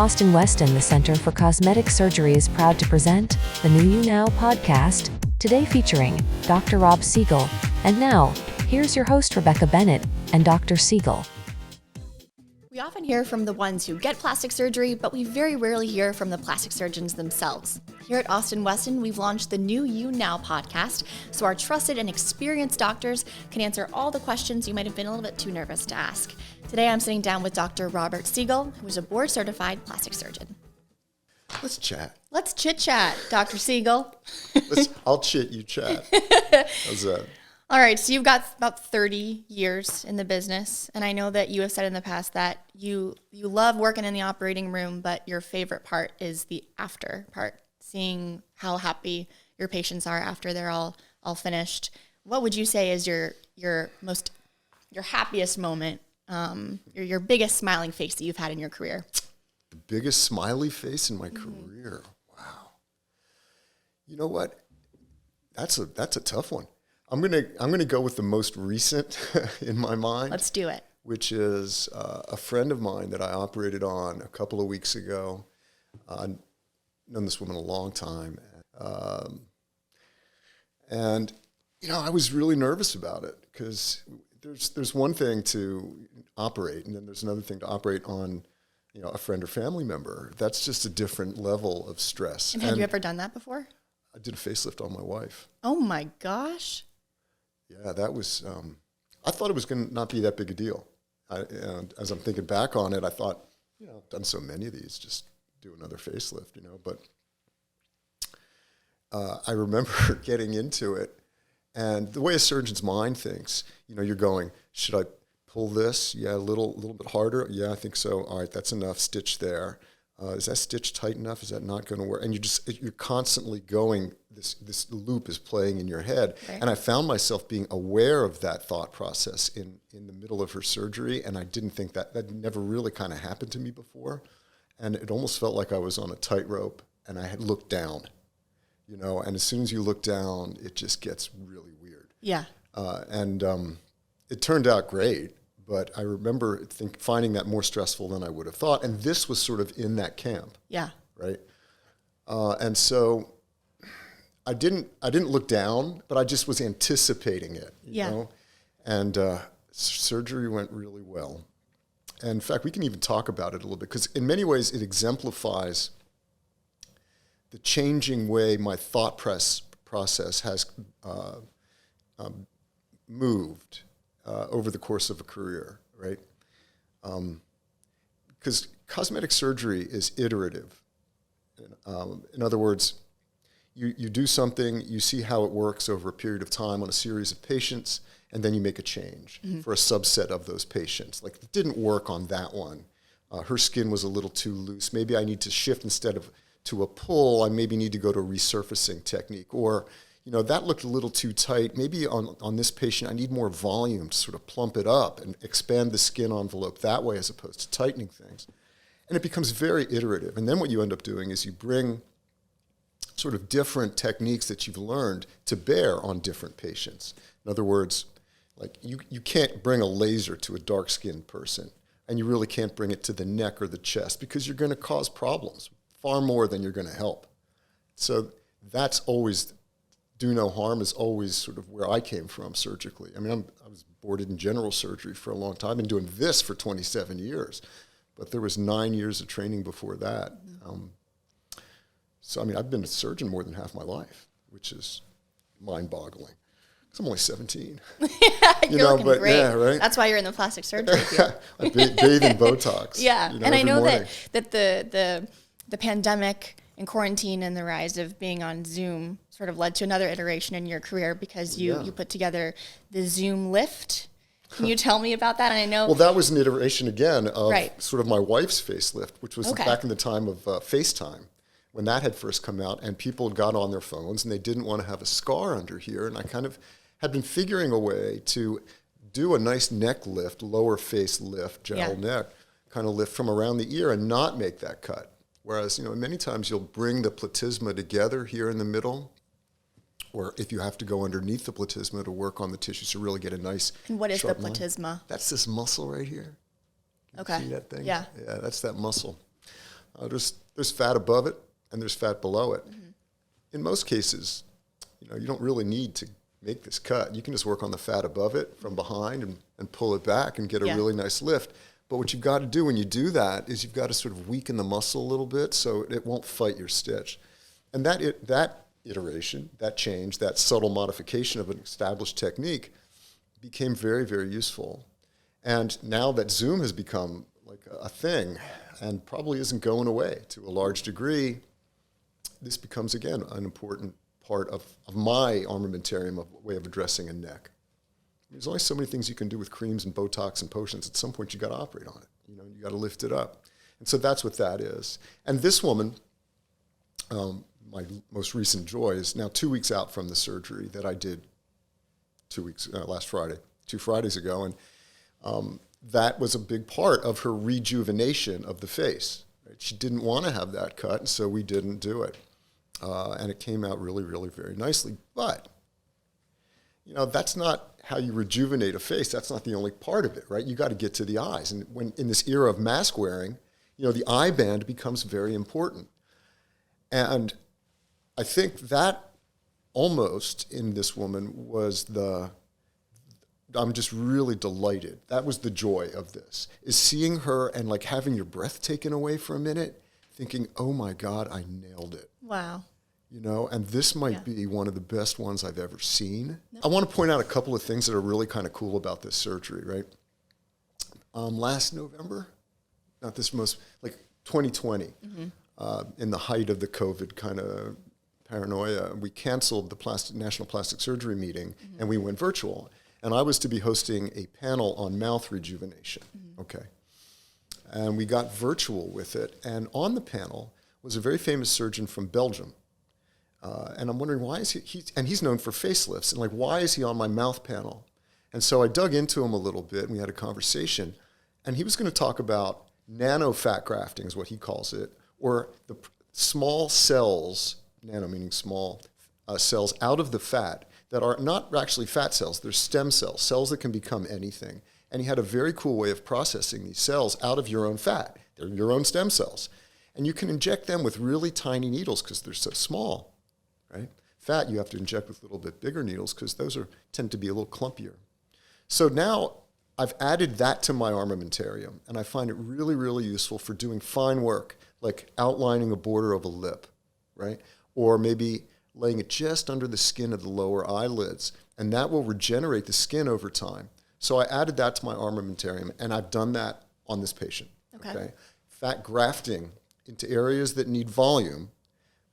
Austin-Weston, the Center for Cosmetic Surgery, is proud to present the New You Now podcast, today featuring Dr. Rob Sigal. And now, here's your host, Rebecca Bennett, and Dr. Sigal. We often hear from the ones who get plastic surgery, but we very rarely hear from the plastic surgeons themselves. Here at Austin-Weston, we've launched the New You Now podcast, so our trusted and experienced doctors can answer all the questions you might have been a little bit too nervous to ask. Today, I'm sitting down with Dr. Robert Sigal, who is a board-certified plastic surgeon. Let's chat. Let's chit-chat, Dr. Sigal. I'll chit, you chat. How's that? All right, so you've got about 30 years in the business, and I know that you have said in the past that you love working in the operating room, but your favorite part is the after part, seeing how happy your patients are after they're all finished. What would you say is your happiest moment, your biggest smiling face that you've had in your career? The biggest smiley face in my career. Wow. You know what? That's a tough one. I'm gonna go with the most recent in my mind. Let's do it. Which is a friend of mine that I operated on a couple of weeks ago. I've known this woman a long time, and I was really nervous about it because there's one thing to operate, and then there's another thing to operate on, a friend or family member. That's just a different level of stress. And have you ever done that before? I did a facelift on my wife. Oh my gosh. Yeah, that was, I thought it was going to not be that big a deal. As I'm thinking back on it, I thought, I've done so many of these, just do another facelift, but I remember getting into it, and the way a surgeon's mind thinks, you're going, should I pull this? Yeah, a little bit harder. Yeah, I think so. All right, that's enough. Stitch there. Is that stitch tight enough? Is that not going to work? And you're constantly going, this loop is playing in your head. Right. And I found myself being aware of that thought process in the middle of her surgery, and I didn't think that never really kind of happened to me before. And it almost felt like I was on a tightrope, and I had looked down, and as soon as you look down, it just gets really weird. Yeah. And it turned out great. But I remember finding that more stressful than I would have thought. And this was sort of in that camp. Yeah. Right. And so I didn't look down, but I just was anticipating it, you know? And surgery went really well. And in fact, we can even talk about it a little bit, because in many ways it exemplifies the changing way my thought process has moved over the course of a career, right? Because cosmetic surgery is iterative. In other words, you do something, you see how it works over a period of time on a series of patients, and then you make a change for a subset of those patients. Like, it didn't work on that one. Her skin was a little too loose. Maybe I need to shift instead of to a pull. I maybe need to go to a resurfacing technique. Or that looked a little too tight. Maybe on this patient, I need more volume to sort of plump it up and expand the skin envelope that way as opposed to tightening things. And it becomes very iterative. And then what you end up doing is you bring sort of different techniques that you've learned to bear on different patients. In other words, like you can't bring a laser to a dark-skinned person, and you really can't bring it to the neck or the chest, because you're going to cause problems far more than you're going to help. So that's always... do no harm is always sort of where I came from surgically. I mean, I was boarded in general surgery for a long time. I've been doing this for 27 years, but there was 9 years of training before that. So, I mean, I've been a surgeon more than half my life, which is mind-boggling. Because I'm only 17. You're looking great. Yeah, right? That's why you're in the plastic surgery field. I bathe in Botox. Yeah, and I know morning. that the pandemic and quarantine and the rise of being on Zoom sort of led to another iteration in your career, because you put together the Zoom lift. Can you tell me about that? And I know... Well, that was an iteration again of sort of my wife's facelift, which was back in the time of FaceTime, when that had first come out, and people got on their phones and they didn't want to have a scar under here. And I kind of had been figuring a way to do a nice neck lift, lower face lift, gel neck kind of lift from around the ear and not make that cut. Whereas, many times you'll bring the platysma together here in the middle, or if you have to go underneath the platysma to work on the tissues to really get a nice And what is the sharp platysma? That's this muscle right here. Okay. See that thing? Yeah. Yeah, that's that muscle. There's fat above it and there's fat below it. In most cases, you don't really need to make this cut. You can just work on the fat above it from behind and pull it back and get a really nice lift. But what you've got to do when you do that is you've got to sort of weaken the muscle a little bit so it won't fight your stitch. And that iteration, that change, that subtle modification of an established technique became very, very useful. And now that Zoom has become like a thing and probably isn't going away to a large degree, this becomes, again, an important part of my armamentarium of way of addressing a neck. There's only so many things you can do with creams and Botox and potions. At some point, you got to operate on it. You got to lift it up. And so that's what that is. And this woman, my most recent joy, is now 2 weeks out from the surgery that I did 2 Fridays ago. And that was a big part of her rejuvenation of the face. Right? She didn't want to have that cut, and so we didn't do it. And it came out really, really very nicely. But, that's not how you rejuvenate a face. That's not the only part of it, right? You got to get to the eyes. And when in this era of mask wearing, the eye band becomes very important. And I think that almost in this woman was I'm just really delighted. That was the joy of this, is seeing her and like having your breath taken away for a minute, thinking, oh my God, I nailed it. Wow. And this might be one of the best ones I've ever seen. I want to point out a couple of things that are really kind of cool about this surgery, right? Last November, not this most, like 2020, in the height of the COVID kind of paranoia, we canceled the National Plastic Surgery meeting and we went virtual. And I was to be hosting a panel on mouth rejuvenation, okay? And we got virtual with it. And on the panel was a very famous surgeon from Belgium. And I'm wondering, why is and he's known for facelifts, and like, why is he on my mouth panel? And so I dug into him a little bit, and we had a conversation, and he was going to talk about nano fat grafting, is what he calls it, or the small cells, nano meaning small, cells out of the fat that are not actually fat cells, they're stem cells, cells that can become anything. And he had a very cool way of processing these cells out of your own fat. They're your own stem cells. And you can inject them with really tiny needles because they're so small. Right? Fat you have to inject with a little bit bigger needles because those tend to be a little clumpier. So now I've added that to my armamentarium, and I find it really, really useful for doing fine work, like outlining a border of a lip, right? Or maybe laying it just under the skin of the lower eyelids, and that will regenerate the skin over time. So I added that to my armamentarium, and I've done that on this patient. Okay? Fat grafting into areas that need volume,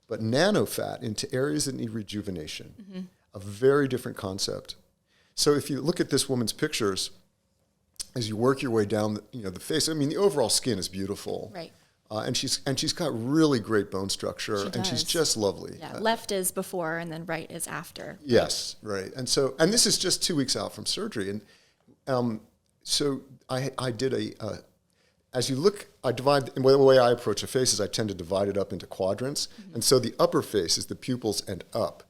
but nano-fat into areas that need rejuvenation. A very different concept. So if you look at this woman's pictures, as you work your way down the face, I mean, the overall skin is beautiful. Right. And she's got really great bone structure, and she's just lovely. Yeah, left is before, and then right is after. Yes, right. And this is just 2 weeks out from surgery. And so I did as you look, I divide, and the way I approach a face is I tend to divide it up into quadrants. And so the upper face is the pupils and up,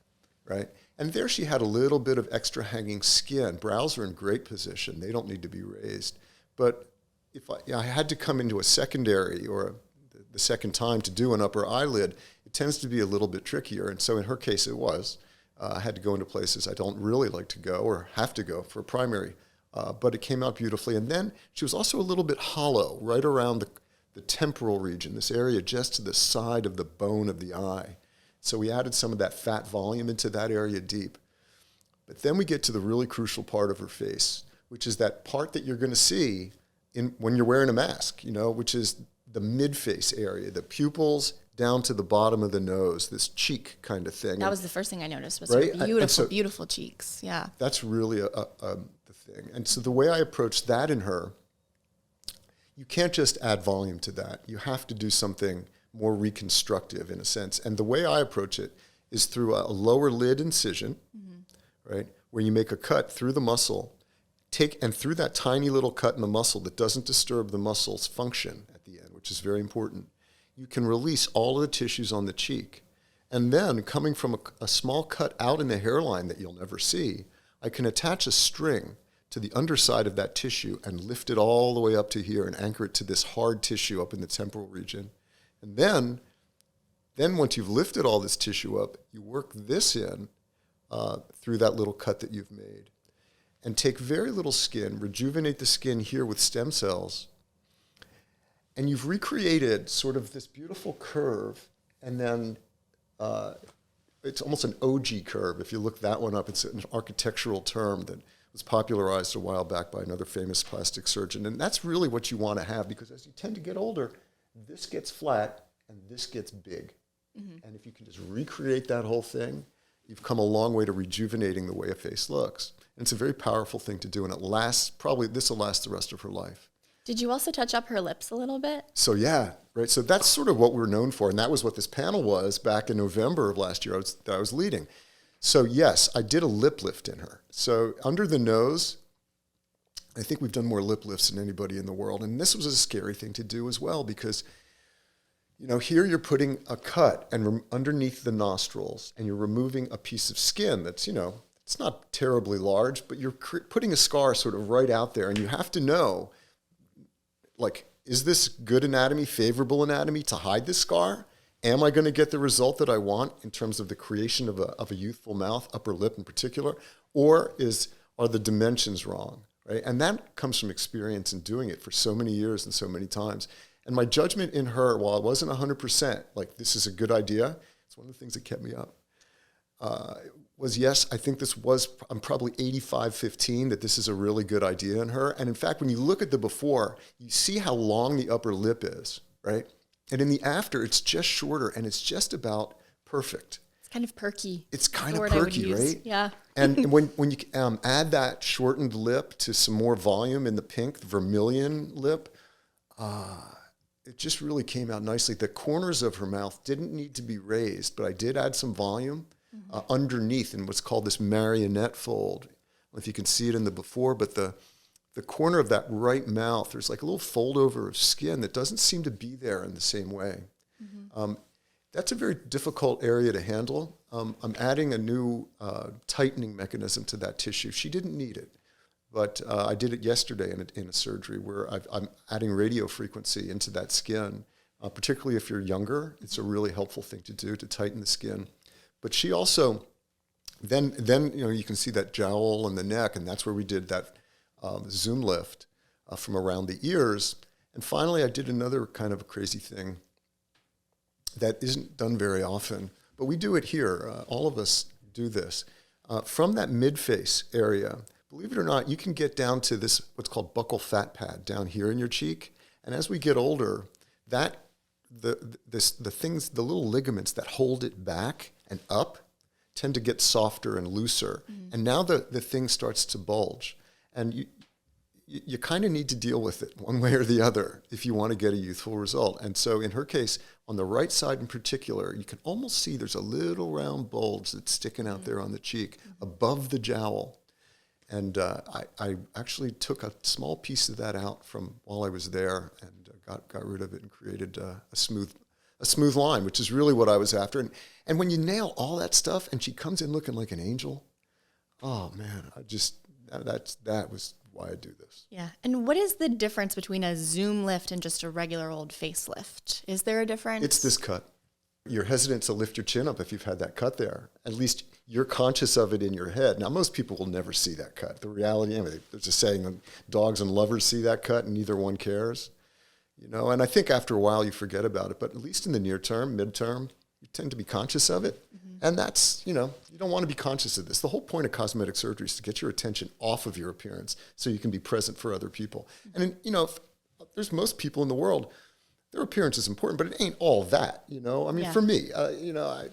right? And there she had a little bit of extra hanging skin. Brows are in great position. They don't need to be raised. But if I had to come into a secondary or the second time to do an upper eyelid, it tends to be a little bit trickier. And so in her case, it was. I had to go into places I don't really like to go or have to go for a primary. But it came out beautifully. And then she was also a little bit hollow right around the temporal region, this area just to the side of the bone of the eye. So we added some of that fat volume into that area deep. But then we get to the really crucial part of her face, which is that part that you're going to see when you're wearing a mask, which is the mid-face area, the pupils down to the bottom of the nose, this cheek kind of thing. That was the first thing I noticed was her beautiful, beautiful cheeks. Yeah. That's really the thing. And so the way I approached that in her, you can't just add volume to that. You have to do something more reconstructive in a sense. And the way I approach it is through a lower lid incision, right, where you make a cut through the muscle, and through that tiny little cut in the muscle that doesn't disturb the muscle's function at the end, which is very important, you can release all of the tissues on the cheek. And then coming from a small cut out in the hairline that you'll never see, I can attach a string to the underside of that tissue and lift it all the way up to here and anchor it to this hard tissue up in the temporal region. And then once you've lifted all this tissue up, you work this in through that little cut that you've made. And take very little skin, rejuvenate the skin here with stem cells, and you've recreated sort of this beautiful curve, and then it's almost an OG curve. If you look that one up, it's an architectural term that was popularized a while back by another famous plastic surgeon. And that's really what you want to have, because as you tend to get older, this gets flat and this gets big. Mm-hmm. And if you can just recreate that whole thing, you've come a long way to rejuvenating the way a face looks. And it's a very powerful thing to do, and it lasts, probably this will last the rest of her life. Did you also touch up her lips a little bit? So yeah, right. So that's sort of what we're known for, and that was what this panel was back in November of last year that I was leading. So yes, I did a lip lift in her. So under the nose, I think we've done more lip lifts than anybody in the world, and this was a scary thing to do as well, because here you're putting a cut and underneath the nostrils, and you're removing a piece of skin that's, it's not terribly large, but you're putting a scar sort of right out there, and you have to know, like, is this good anatomy, favorable anatomy to hide this scar? Am I going to get the result that I want in terms of the creation of a youthful mouth, upper lip in particular, or are the dimensions wrong, right? And that comes from experience in doing it for so many years and so many times. And my judgment in her, while it wasn't 100%, like, this is a good idea, it's one of the things that kept me up, was yes, I think I'm probably 85-15, that this is a really good idea in her. And in fact, when you look at the before, you see how long the upper lip is, right? And in the after, it's just shorter, and it's just about perfect. It's kind of perky. It's kind of perky, right? Yeah. And when you add that shortened lip to some more volume in the pink, the vermilion lip, it just really came out nicely. The corners of her mouth didn't need to be raised, but I did add some volume underneath in what's called this marionette fold. I don't know if you can see it in the before, but the corner of that right mouth, there's like a little fold over of skin that doesn't seem to be there in the same way. Mm-hmm. That's a very difficult area to handle. I'm adding a new tightening mechanism to that tissue. She didn't need it, but I did it yesterday in a surgery where I'm adding radio frequency into that skin, particularly if you're younger. It's a really helpful thing to do to tighten the skin. But she also, then you can see that jowl and the neck, and that's where we did that zoom lift from around the ears. And finally, I did another kind of a crazy thing that isn't done very often, but we do it here. All of us do this. From that mid-face area, believe it or not, you can get down to this, what's called buccal fat pad down here in your cheek. And as we get older, the little ligaments that hold it back and up tend to get softer and looser. Mm-hmm. And now the thing starts to bulge. And you kind of need to deal with it one way or the other if you want to get a youthful result. And so in her case, on the right side in particular, you can almost see there's a little round bulge that's sticking out there on the cheek above the jowl. And I actually took a small piece of that out from while I was there and got rid of it and created a smooth line, which is really what I was after. And when you nail all that stuff and she comes in looking like an angel, oh man, that was why I do this. Yeah. And what is the difference between a zoom lift and just a regular old facelift? Is there a difference? It's this cut. You're hesitant to lift your chin up if you've had that cut there. At least you're conscious of it in your head. Now, most people will never see that cut. The reality, there's a saying, dogs and lovers see that cut and neither one cares. And I think after a while you forget about it, but at least in the near term, midterm, you tend to be conscious of it. Mm-hmm. And that's, you don't want to be conscious of this. The whole point of cosmetic surgery is to get your attention off of your appearance so you can be present for other people. And, if there's most people in the world, their appearance is important, but it ain't all that, For me, I'm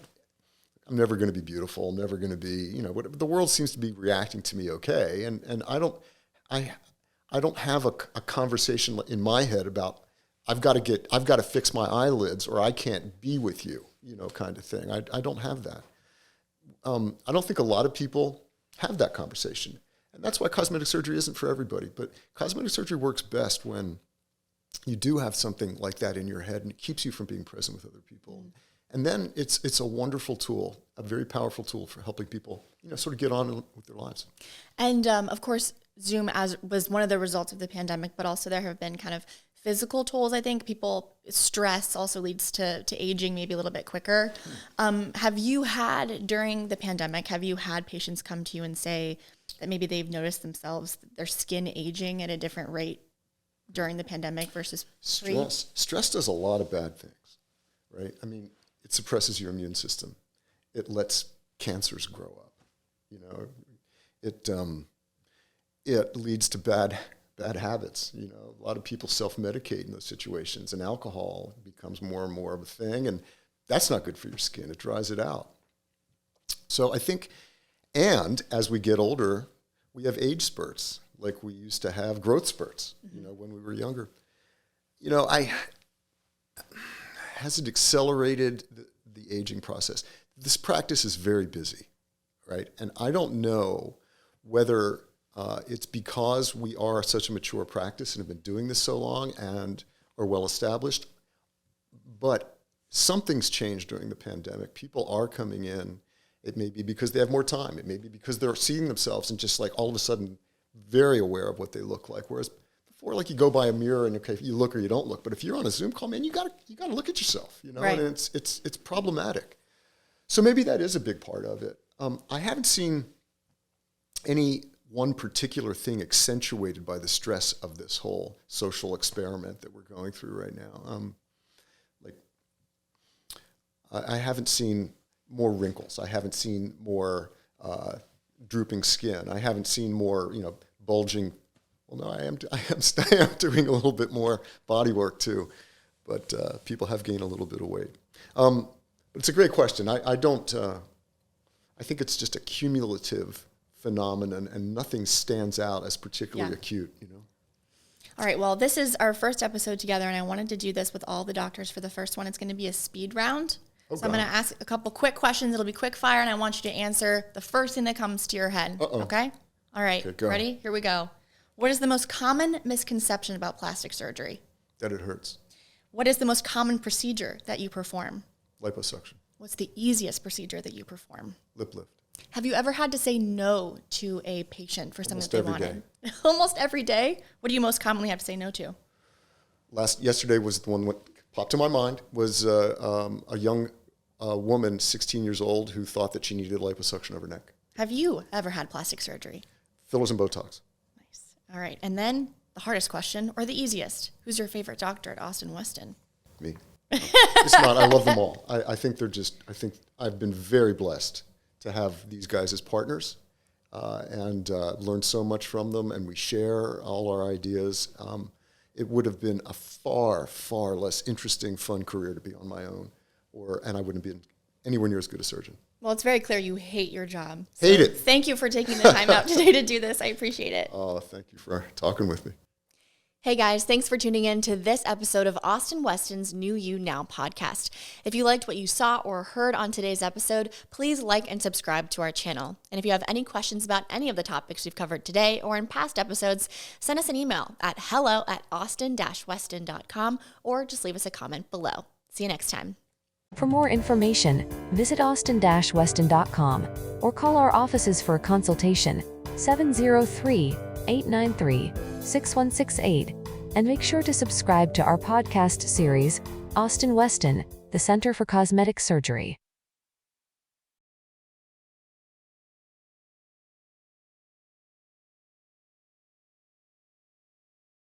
never going to be beautiful, I'm never going to be, the world seems to be reacting to me okay. And I don't have a conversation in my head about, I've got to fix my eyelids or I can't be with you, kind of thing. I don't have that. I don't think a lot of people have that conversation. And that's why cosmetic surgery isn't for everybody. But cosmetic surgery works best when you do have something like that in your head and it keeps you from being present with other people. And then it's a wonderful tool, a very powerful tool for helping people, sort of get on with their lives. And of course, Zoom was one of the results of the pandemic, but also there have been kind of physical tolls. I think stress also leads to aging maybe a little bit quicker. Have you had, during the pandemic, patients come to you and say that maybe they've noticed themselves, their skin aging at a different rate during the pandemic versus pre? Stress does a lot of bad things, right? I mean, it suppresses your immune system. It lets cancers grow up. You know, it leads to bad habits. You know, a lot of people self-medicate in those situations, and alcohol becomes more and more of a thing, and that's not good for your skin. It dries it out. So I think, and as we get older, we have age spurts, like we used to have growth spurts, you know, when we were younger. You know, has it accelerated the aging process? This practice is very busy, right? And I don't know whether it's because we are such a mature practice and have been doing this so long and are well established, but something's changed during the pandemic. People are coming in. It may be because they have more time. It may be because they're seeing themselves and just like all of a sudden very aware of what they look like. Whereas before, like, you go by a mirror and okay, you look or you don't look. But if you're on a Zoom call, man, you gotta look at yourself, you know, right. And it's problematic. So maybe that is a big part of it. I haven't seen any one particular thing accentuated by the stress of this whole social experiment that we're going through right now. I haven't seen more wrinkles. I haven't seen more drooping skin. I haven't seen more, you know, bulging. Well, no, I am doing a little bit more body work too, but people have gained a little bit of weight. But it's a great question. I think it's just a cumulative phenomenon, and nothing stands out as particularly acute, you know. All right, well, this is our first episode together, and I wanted to do this with all the doctors for the first one. It's going to be a speed round. I'm going to ask a couple quick questions. It'll be quick fire, and I want you to answer the first thing that comes to your head. Okay? All right, okay, ready? Here we go. What is the most common misconception about plastic surgery? That it hurts. What is the most common procedure that you perform? Liposuction. What's the easiest procedure that you perform? Lip lift. Have you ever had to say no to a patient for something Almost that they every wanted? Almost every day? What do you most commonly have to say no to? Yesterday was the one that popped to my mind, was a young woman, 16 years old, who thought that she needed liposuction of her neck. Have you ever had plastic surgery? Fillers and Botox. Nice. All right. And then the hardest question, or the easiest. Who's your favorite doctor at Austin-Weston? Me. It's not. I love them all. I think I've been very blessed to have these guys as partners and learned so much from them, and we share all our ideas. It would have been a far, far less interesting, fun career to be on my own, and I wouldn't be anywhere near as good a surgeon. Well, it's very clear you hate your job. Hate it. Thank you for taking the time out today to do this. I appreciate it. Oh, thank you for talking with me. Hey guys, thanks for tuning in to this episode of Austin-Weston's New You Now podcast. If you liked what you saw or heard on today's episode, please like and subscribe to our channel. And if you have any questions about any of the topics we've covered today or in past episodes, send us an email at hello@austin-weston.com or just leave us a comment below. See you next time. For more information, visit austin-weston.com or call our offices for a consultation, 703-893-6168. And make sure to subscribe to our podcast series, Austin-Weston, the Center for Cosmetic Surgery.